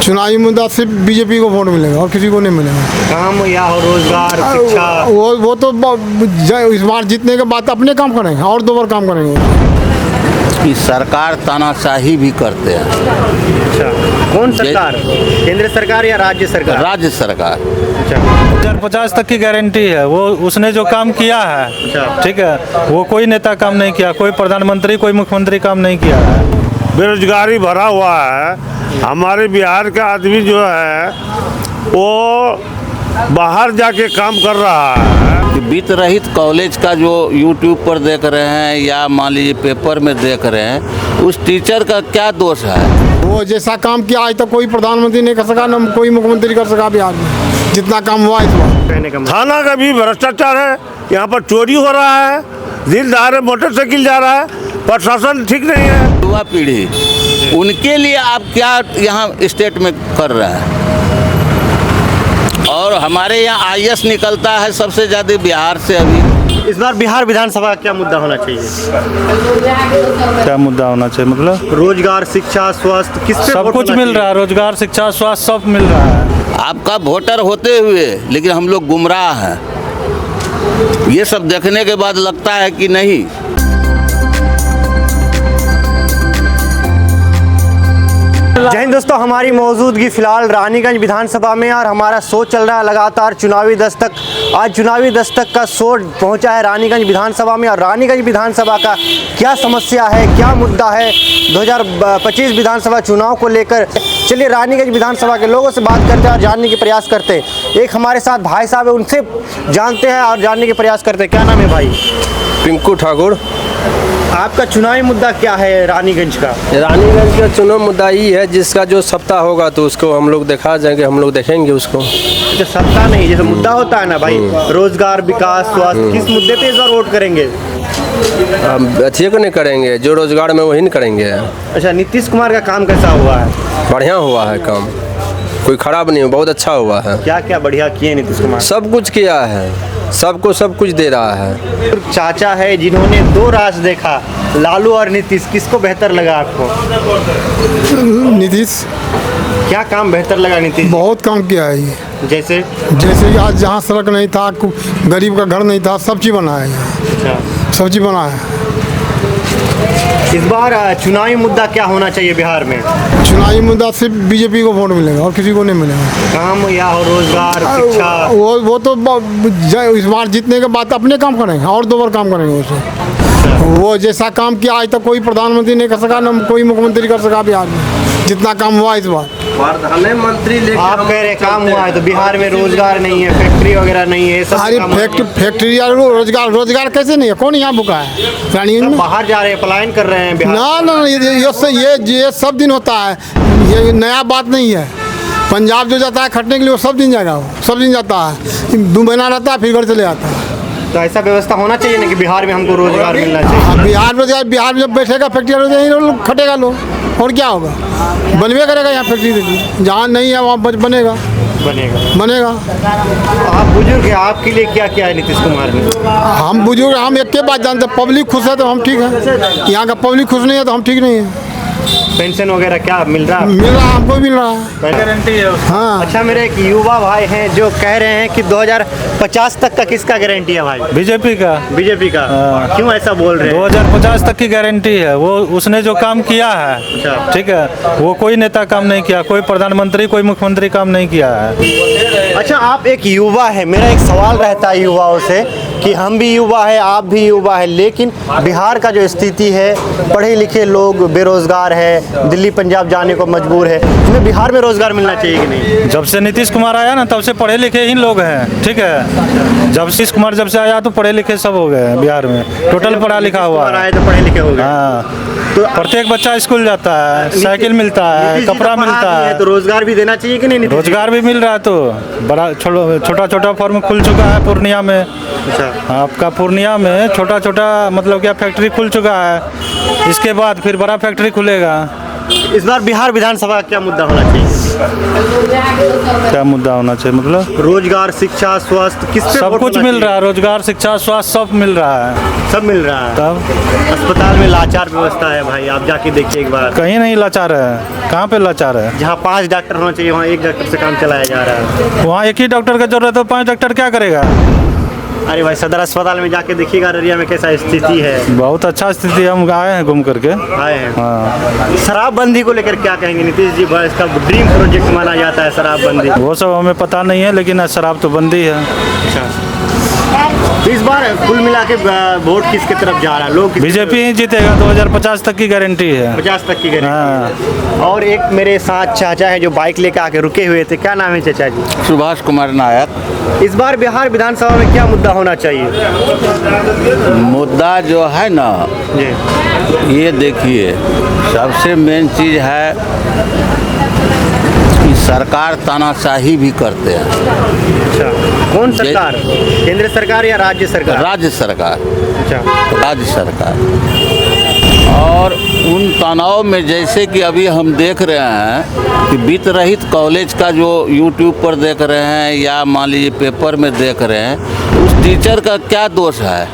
चुनावी मुद्दा सिर्फ बीजेपी को वोट मिलेगा और किसी को नहीं मिलेगा। काम या रोजगार, शिक्षा, वो तो इस बार जीतने के बाद अपने काम करेंगे और 2 बार काम करेंगे। कि सरकार तानाशाही भी करते हैं। अच्छा, कौन सरकार? केंद्र सरकार या राज्य सरकार? राज्य सरकार। अच्छा, 2050 तक की गारंटी है। वो उसने जो काम किया है, अच्छा, ठीक है, वो कोई नेता काम नहीं किया, कोई प्रधानमंत्री, कोई मुख्यमंत्री काम नहीं किया है। बेरोजगारी भरा हुआ है। हमारे बिहार का आदमी जो है वो बाहर जाके काम कर रहा है। वित्त रहित कॉलेज का जो यूट्यूब पर देख रहे हैं या मान लीजिए पेपर में देख रहे हैं, उस टीचर का क्या दोष है? वो जैसा काम किया आज तक कोई प्रधानमंत्री नहीं कर सका, न कोई मुख्यमंत्री कर सका बिहार में, जितना काम हुआ इस बार। कहने का मतलब थाना का भी भ्रष्टाचार है। यहाँ पर चोरी हो रहा है, दिन दहाड़े मोटरसाइकिल जा रहा है, प्रशासन ठीक नहीं है। युवा पीढ़ी, उनके लिए आप क्या यहाँ स्टेट में कर रहे हैं? और हमारे यहाँ IAS निकलता है सबसे ज़्यादा बिहार से। अभी इस बार बिहार विधानसभा का क्या मुद्दा होना चाहिए? क्या मुद्दा होना चाहिए मतलब? रोजगार, शिक्षा, स्वास्थ्य, किस पे सब वोट कुछ होना मिल चाहिए? रहा है, रोजगार, शिक्षा, स्वास्थ्य सब मिल रहा है। आपका वोटर होते हुए लेकिन हम लोग गुमराह हैं। ये सब देखने के बाद लगता है कि नहीं। जय हिंद दोस्तों, हमारी मौजूदगी फिलहाल रानीगंज विधानसभा में और हमारा शो चल रहा है लगातार चुनावी दस्तक। आज चुनावी दस्तक का शो पहुंचा है रानीगंज विधानसभा में और रानीगंज विधानसभा का क्या समस्या है, क्या मुद्दा है 2025 विधानसभा चुनाव को लेकर। चलिए रानीगंज विधानसभा के लोगों से बात करते हैं और जानने के प्रयास करते हैं। एक हमारे साथ भाई साहब है, उनसे जानते हैं और जानने के प्रयास करते हैं। क्या नाम है भाई? पिंकू ठाकुर। आपका चुनावी मुद्दा क्या है रानीगंज का? रानीगंज का चुनाव मुद्दा ही है, जिसका जो सप्ताह होगा तो उसको हम लोग दिखा जाएंगे, हम लोग देखेंगे उसको। जो सत्ता नहीं, जैसे मुद्दा होता है ना भाई, रोजगार, विकास, स्वास्थ्य, किस मुद्दे पे इस बार वोट करेंगे? अच्छे को नहीं करेंगे, जो रोजगार में वही नहीं करेंगे। अच्छा, नीतीश कुमार का काम कैसा हुआ है? बढ़िया हुआ है काम, कोई खराब नहीं, बहुत अच्छा हुआ है। क्या क्या बढ़िया किए नीतीश कुमार? सब कुछ किया है, सबको सब कुछ दे रहा है। चाचा है जिन्होंने 2 राज देखा, लालू और नीतीश, किसको बेहतर लगा आपको? नीतीश क्या काम बेहतर लगा नीतीश? बहुत काम किया है ये। जैसे जैसे कि आज जहाँ सड़क नहीं था, गरीब का घर नहीं था, सब चीज़ बना है यहाँ, अच्छा, सब चीज़ बना है। इस बार चुनावी मुद्दा क्या होना चाहिए बिहार में? चुनावी मुद्दा सिर्फ बीजेपी को वोट मिलेगा और किसी को नहीं मिलेगा। काम या रोजगार, शिक्षा, वो तो इस बार जीतने के बाद अपने काम करेंगे और 2 बार काम करेंगे उसे। वो जैसा काम किया आज तक कोई प्रधानमंत्री नहीं कर सका, न कोई मुख्यमंत्री कर सका बिहार में, जितना काम हुआ इस बार। मंत्री आप कह रहे काम हुआ है तो बिहार में रोजगार नहीं है, फैक्ट्री वगैरह नहीं है, सब सारी काम फैक्ट्री या रोजगार कैसे नहीं है? कौन यहाँ भूखा है रानीगंज में? बाहर जा रहे हैं, पलायन कर रहे हैं बिहार। ना ये सब दिन होता है, ये नया बात नहीं है। पंजाब जो जाता है खटने के लिए वो सब दिन जाएगा, वो सब दिन जाता है, 2 महीना रहता है फिर घर चले जाता है। तो ऐसा व्यवस्था होना चाहिए ना कि बिहार में हमको रोजगार मिलना चाहिए। बिहार में जब बैठेगा फैक्ट्री खटेगा लोग, और क्या होगा? बनवे करेगा यहाँ फैक्ट्री, जहाँ नहीं है वहाँ बनेगा। बनेगा। आप बुजुर्ग हैं, आपके लिए क्या क्या है नीतीश कुमार ने? हम बुजुर्ग, हम एक के बात जानते हैं, पब्लिक खुश है तो हम ठीक है, यहाँ का पब्लिक खुश नहीं है तो हम ठीक नहीं है। पेंशन वगैरह क्या मिल रहा है? मिल रहा है, हमको मिल रहा है, गारंटी है उसकी। हाँ। अच्छा, मेरे एक युवा भाई हैं जो कह रहे हैं कि 2050 तक का किसका गारंटी है भाई? बीजेपी का। बीजेपी का। हाँ। क्यों ऐसा बोल रहे हैं? 2050 तक की गारंटी है। वो उसने जो काम किया है, अच्छा, ठीक है, वो कोई नेता काम नहीं किया, कोई प्रधानमंत्री, कोई मुख्यमंत्री काम नहीं किया है। अच्छा, आप एक युवा है, मेरा एक सवाल रहता है युवाओं से कि हम भी युवा है, आप भी युवा है, लेकिन बिहार का जो स्थिति है, पढ़े लिखे लोग बेरोजगार है, दिल्ली पंजाब जाने को मजबूर है, हमें बिहार में रोजगार मिलना चाहिए कि नहीं? जब से नीतीश कुमार आया ना तब से पढ़े लिखे ही लोग हैं, ठीक है। जब नीतीश कुमार जब से आया तो पढ़े लिखे सब हो गए हैं बिहार में, टोटल पढ़ा लिखा हुआ है। तो पढ़े लिखे हो गए। हाँ, तो प्रत्येक बच्चा स्कूल जाता है, साइकिल मिलता है, कपड़ा मिलता है, तो रोजगार भी देना चाहिए कि नहीं? रोजगार भी मिल रहा है। तो बड़ा छोटा छोटा फॉर्म खुल चुका है पूर्णिया में। अच्छा, आपका पूर्णिया में छोटा छोटा मतलब क्या फैक्ट्री खुल चुका है, इसके बाद फिर बड़ा फैक्ट्री खुलेगा। इस बार बिहार विधानसभा का क्या मुद्दा होना चाहिए? क्या मुद्दा होना चाहिए मतलब? रोजगार, शिक्षा, स्वास्थ्य, किस पे सब वोट कुछ होना मिल रहा है, रोजगार, शिक्षा, स्वास्थ्य सब मिल रहा है। चाहिए? सब मिल रहा है। तब अस्पताल में लाचार व्यवस्था है भाई, आप जाके देखिए एक बार। कहीं नहीं लाचार है, कहाँ पे लाचार है? जहाँ 5 डॉक्टर होना चाहिए वहाँ 1 डॉक्टर से काम चलाया जा रहा है। वहाँ एक ही डॉक्टर का जरूरत है, 5 डॉक्टर क्या करेगा? अरे भाई सदर अस्पताल में जाके देखिएगा अररिया में कैसा स्थिति है। बहुत अच्छा स्थिति है, हम आए हैं घूम करके। आए हैं। हाँ, शराबबंदी को लेकर क्या कहेंगे? नीतीश जी इसका ड्रीम प्रोजेक्ट माना जाता है शराबबंदी। वो सब हमें पता नहीं है, लेकिन शराब तो बंदी है। तो इस बार कुल मिला के वोट किसके तरफ जा रहा है? लोग बीजेपी ही जीतेगा, 2050 तक की गारंटी है। 50 तक की गारंटी। हाँ। और एक मेरे साथ चाचा है जो बाइक लेकर आके रुके हुए थे, क्या नाम है चाचा जी? सुभाष कुमार नायक। इस बार बिहार विधानसभा में क्या मुद्दा होना चाहिए? मुद्दा जो है ना, जी ये देखिए, सबसे मेन चीज़ है कि सरकार तानाशाही भी करते हैं। अच्छा, कौन सरकार? केंद्र सरकार या राज्य सरकार? राज्य सरकार, अच्छा, राज्य सरकार। और उन तनाव में जैसे कि अभी हम देख रहे हैं कि वित्त रहित कॉलेज का जो यूट्यूब पर देख रहे हैं या मान लीजिए पेपर में देख रहे हैं, उस टीचर का क्या दोष है?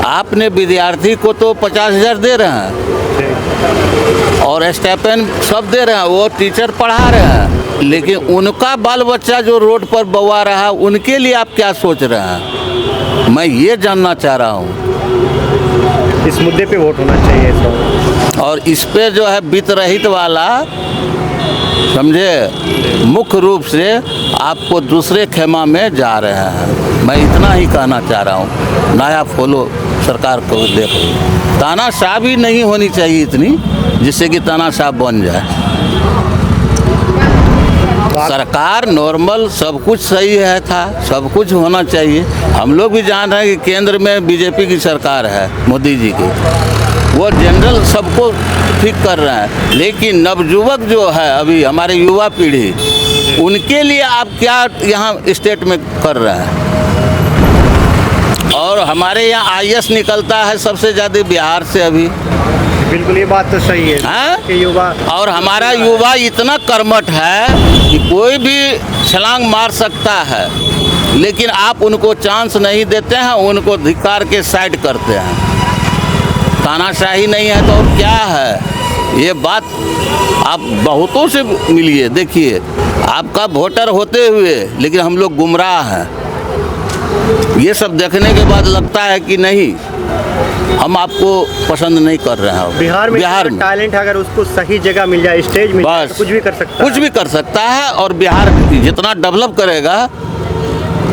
आपने विद्यार्थी को तो 50,000 दे रहे हैं और स्टाइपेंड सब दे रहे हैं, वो टीचर पढ़ा रहे हैं, लेकिन उनका बाल बच्चा जो रोड पर बवा रहा है, उनके लिए आप क्या सोच रहे हैं? मैं ये जानना चाह रहा हूँ। इस मुद्दे पे वोट होना चाहिए इस बार। और इस पे जो है वित्त रहित वाला, समझे, मुख्य रूप से आपको दूसरे खेमा में जा रहे हैं। मैं इतना ही कहना चाह रहा हूँ। नया फॉलो सरकार को देख, तानाशाह भी नहीं होनी चाहिए इतनी, जिससे कि तानाशाह बन जाए। सरकार नॉर्मल सब कुछ सही है था, सब कुछ होना चाहिए। हम लोग भी जान रहे हैं कि केंद्र में बीजेपी की सरकार है, मोदी जी की, वो जनरल सबको ठीक कर रहे हैं, लेकिन नवयुवक जो है अभी हमारे युवा पीढ़ी, उनके लिए आप क्या यहाँ स्टेट में कर रहे हैं? और हमारे यहाँ IAS निकलता है सबसे ज़्यादा बिहार से अभी। बिल्कुल, ये बात तो सही है हाँ? कि युवा, और हमारा युवा इतना कर्मठ है कि कोई भी छलांग मार सकता है, लेकिन आप उनको चांस नहीं देते हैं, उनको धिक्कार के साइड करते हैं। तानाशाही नहीं है तो और क्या है? ये बात आप बहुतों से मिलिए, देखिए, आपका वोटर होते हुए लेकिन हम लोग गुमराह हैं। ये सब देखने के बाद लगता है कि नहीं, हम आपको पसंद नहीं कर रहे हैं। बिहार में टैलेंट अगर उसको सही जगह मिल जाए, स्टेज मिल जाए, तो कुछ भी कर सकता है। कुछ भी कर सकता है। और बिहार जितना डेवलप करेगा,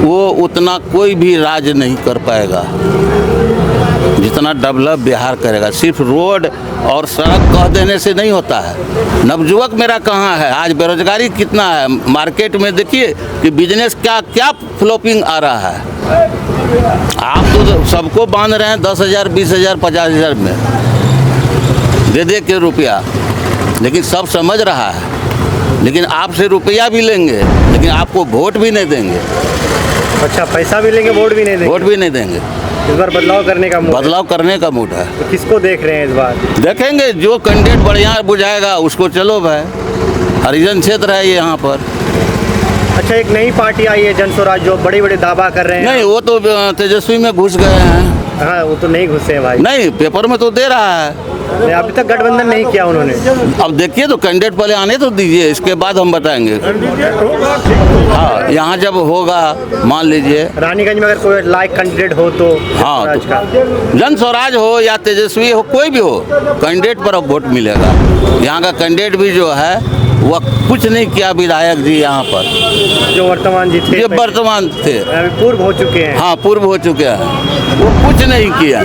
वो उतना कोई भी राज नहीं कर पाएगा। जितना डेवलप बिहार करेगा, सिर्फ रोड और सड़क कह देने से नहीं होता है। नवयुवक मेरा कहाँ है? आज बेरोजगारी कितना है मार्केट में, देखिए कि बिजनेस क्या क्या फ्लॉपिंग आ रहा है। आप तो सबको बांध रहे हैं 10,000, 20,000, 50,000 में दे के रुपया, लेकिन सब समझ रहा है, लेकिन आपसे रुपया भी लेंगे, लेकिन आपको वोट भी नहीं देंगे। अच्छा, पैसा भी लेंगे, वोट भी नहीं देंगे। वोट भी नहीं देंगे। इस बार बदलाव करने का मूड है। बदलाव करने का मूड है। तो किसको देख रहे हैं इस बार? देखेंगे जो कैंडिडेट बढ़िया बुझाएगा उसको। चलो भाई, हरिजन क्षेत्र है ये यहाँ पर। अच्छा, एक नई पार्टी आई है जन स्वराज, जो बड़े बड़े दावा कर रहे हैं। नहीं, वो तो तेजस्वी में घुस गए हैं। हाँ, वो तो नहीं घुसे हैं भाई। नहीं, पेपर में तो दे रहा है। अभी तक गठबंधन नहीं किया उन्होंने। अब देखिए तो कैंडिडेट पहले आने तो दीजिए, इसके बाद हम बताएंगे। हाँ, यहाँ जब होगा, मान लीजिए रानीगंज में अगर कोई लायक कैंडिडेट हो तो हाँ, स्वराज का। जन स्वराज हो या तेजस्वी हो, कोई भी हो, कैंडिडेट पर अब वोट मिलेगा। यहाँ का कैंडिडेट भी जो है वह कुछ नहीं किया, विधायक जी यहाँ पर जो वर्तमान जी थे, ये वर्तमान थे, अभी पूर्व हो चुके हैं। हाँ पूर्व हो चुके हैं, वो कुछ नहीं किया।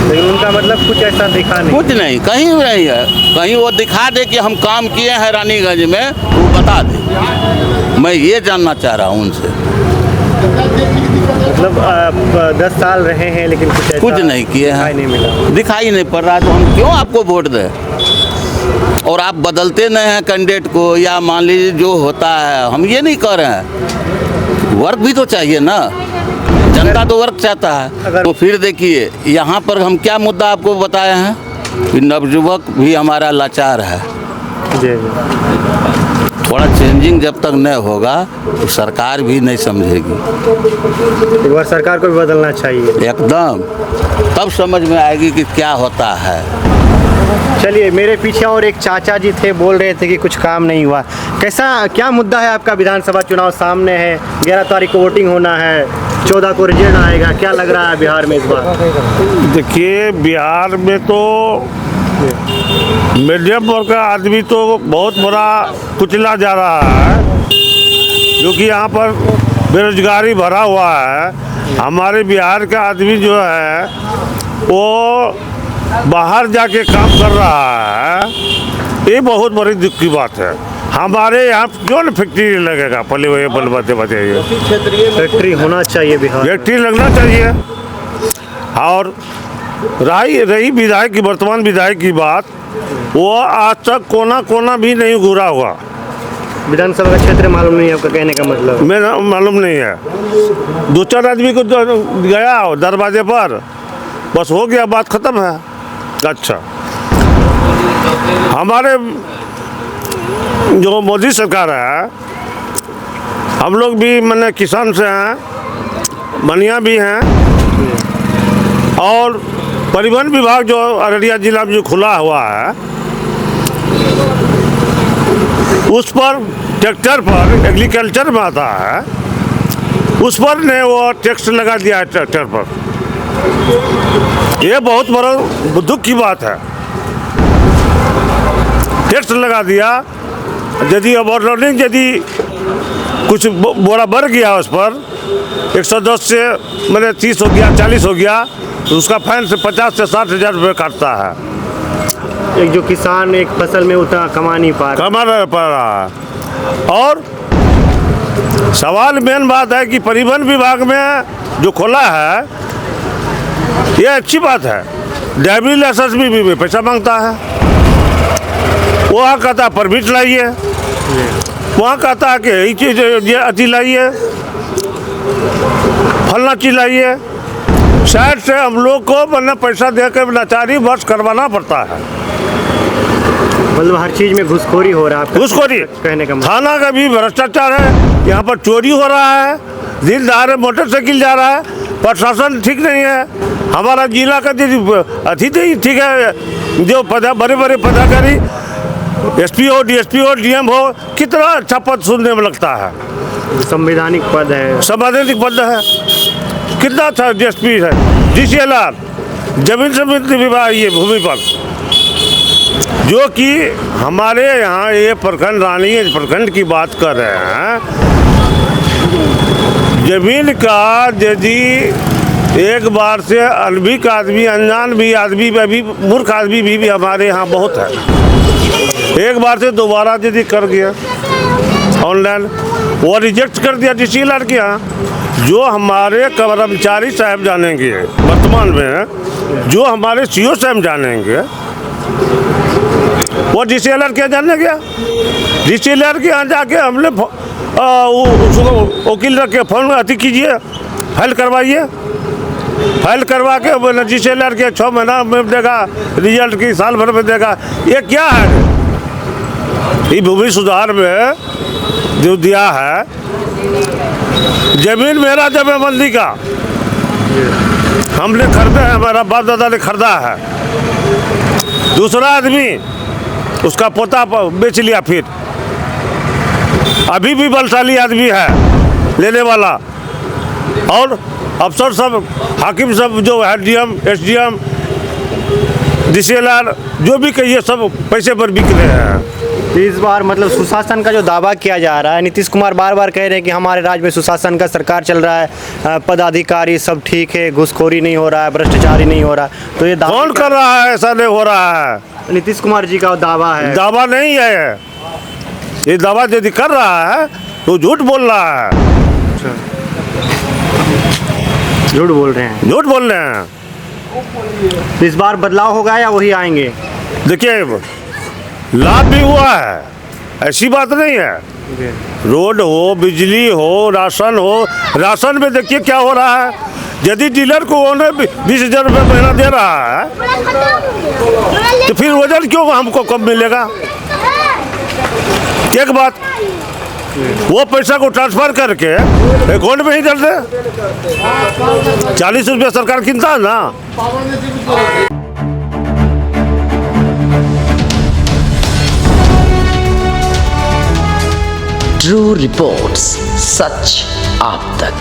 लेकिन उनका मतलब कुछ ऐसा दिखा नहीं। कुछ नहीं, कहीं नहीं है। कहीं वो दिखा दे कि हम काम किए हैं रानीगंज में, वो बता दे। मैं ये जानना चाह रहा हूँ उनसे। मतलब 10 साल रहे हैं लेकिन कुछ नहीं किए हैं, नहीं मिला, दिखाई नहीं पड़ रहा, तो हम क्यों आपको वोट दें? और आप बदलते नहीं हैं कैंडिडेट को, या मान लीजिए जो होता है, हम ये नहीं कर रहे हैं। वर्क भी तो चाहिए ना, जनता तो वर्क चाहता है। तो फिर देखिए यहाँ पर हम क्या मुद्दा आपको बताए हैं, कि नवयुवक भी हमारा लाचार है। जी जी। थोड़ा चेंजिंग जब तक नहीं होगा तो सरकार भी नहीं समझेगी। एक बार सरकार को भी बदलना चाहिए। एकदम, तब समझ में आएगी कि क्या होता है। चलिए, मेरे पीछे और एक चाचा जी थे, बोल रहे थे कि कुछ काम नहीं हुआ। कैसा, क्या मुद्दा है आपका? विधानसभा चुनाव सामने है, 11 तारीख को वोटिंग होना है, 14 को रिजल्ट आएगा, क्या लग रहा है बिहार में इस बार? देखिए, बिहार में तो मीडियम वर्ग का आदमी तो बहुत बड़ा कुचला जा रहा है, क्योंकि यहाँ पर बेरोजगारी भरा हुआ है। हमारे बिहार का आदमी जो है वो बाहर जाके काम कर रहा है, ये बहुत बड़ी दुख की बात है। हमारे यहाँ क्यों न फैक्ट्री लगेगा? पहले वही बल बताइए। फैक्ट्री होना चाहिए बिहार में। फैक्ट्री लगना चाहिए। और रही विधायक की, वर्तमान विधायक की बात, वो आज तक कोना कोना भी नहीं घूरा हुआ। विधानसभा का क्षेत्र मालूम नहीं है आपका कहने का मतलब? मेरा मालूम नहीं है। 2-4 आदमी को गया दरवाजे पर, बस हो गया, बात खत्म है। अच्छा, हमारे जो मोदी सरकार है, हम लोग भी मैंने किसान से हैं, बनिया भी हैं, और परिवहन विभाग जो अररिया जिला में जो खुला हुआ है, उस पर ट्रैक्टर पर, एग्रीकल्चर में आता है, उस पर ने वो टैक्स लगा दिया है ट्रैक्टर पर। ये बहुत बड़ा दुख की बात है। टैक्स लगा दिया, यदि ओवरलोडिंग यदि कुछ बोरा बढ़ गया उस पर 110 से मैंने 30 हो गया, 40 हो गया, तो उसका फाइन से 50 से 60 हज़ार रुपये काटता है। एक जो किसान एक फसल में उतना कमा नहीं पा रहा है। और सवाल मेन बात है कि परिवहन विभाग में जो खोला है, ये अच्छी बात है। ड्राइविंग लाइसेंस भी पैसा मांगता है। वहाँ कहता है परमिट लाइए, वहाँ कहता है कि यही चीज़ ये अति लाइए, फलना चीज लाइए। शायद से हम लोग को मतलब पैसा देकर लाचारी वर्ष करवाना पड़ता है। मतलब हर चीज़ में घुसखोरी हो रहा है। घुसखोरी कहने का मतलब? थाना का भी भ्रष्टाचार है, यहाँ पर चोरी हो रहा है, दिन दहाड़े मोटरसाइकिल जा रहा है, प्रशासन ठीक नहीं है। हमारा जिला का अतिथि ठीक है, जो बड़े बड़े पदाधिकारी एसपी हो, डीएसपी हो, डीएम हो, कितना अच्छा पद सुनने में लगता है। संवैधानिक पद है, संवैधानिक पद है, कितना अच्छा डीएसपी है, डीसीएलआर, जमीन समिति विभाग, ये भूमि पर, जो कि हमारे यहाँ ये प्रखंड रानीगंज प्रखंड की बात कर रहे हैं। जमीन का यदि एक बार से अनभिक आदमी, अनजान भी आदमी, भी मूर्ख आदमी भी हमारे यहाँ बहुत है। एक बार से दोबारा यदि कर गया ऑनलाइन, वो रिजेक्ट कर दिया डीसीएलआर के यहाँ। जो हमारे कर्मचारी साहब जानेंगे वर्तमान में, जो हमारे सीओ साहब जानेंगे, वो डीसीएलआर क्या जानने गया? डीसीएलआर के यहाँ जाके हमने उसको वकील रख के फोन अति कीजिए, फाइल करवाइए, फाइल करवा के डीसीएलआर के 6 महीना में देगा रिजल्ट, की साल भर में देगा। ये क्या है? ये भूमि सुधार में जो दिया है, जमीन मेरा जमाबंदी का हमने खरीदा है, हमारा बाप दादा ने खरीदा है, दूसरा आदमी उसका पोता बेच लिया। फिर अभी भी बलशाली आदमी है लेने वाला, और अफसर सब, हाकिम सब जो है, डीएम, एसडीएम, डीसीएलआर, जो भी कहिए, सब पैसे पर बिक रहे हैं। तो इस बार मतलब सुशासन का जो दावा किया जा रहा है, नीतीश कुमार बार बार कह रहे हैं कि हमारे राज्य में सुशासन का सरकार चल रहा है, पदाधिकारी सब ठीक है, घुसखोरी नहीं हो रहा है, भ्रष्टाचारी नहीं हो रहा। तो ये कौन कर रहा है? ऐसा नहीं हो रहा है। नीतीश कुमार जी का दावा है। दावा नहीं है, ये दावा यदि कर रहा है तो झूठ बोल रहा है। झूठ बोल रहे हैं, झूठ बोल रहे हैं। तो इस बार बदलाव होगा या वही आएंगे? देखिए, लाभ भी हुआ है, ऐसी बात नहीं है। रोड हो, बिजली हो, राशन हो। राशन में देखिए क्या हो रहा है, यदि डीलर को ओनर 20,000 रुपये महीना दे रहा है तो फिर वजन क्यों हमको कम मिलेगा? एक बात, वो पैसा को ट्रांसफर करके अकाउंट में ही डाल दे। 40 रुपये सरकार गिनता है ना। ट्रू रिपोर्ट्स, सच आप तक।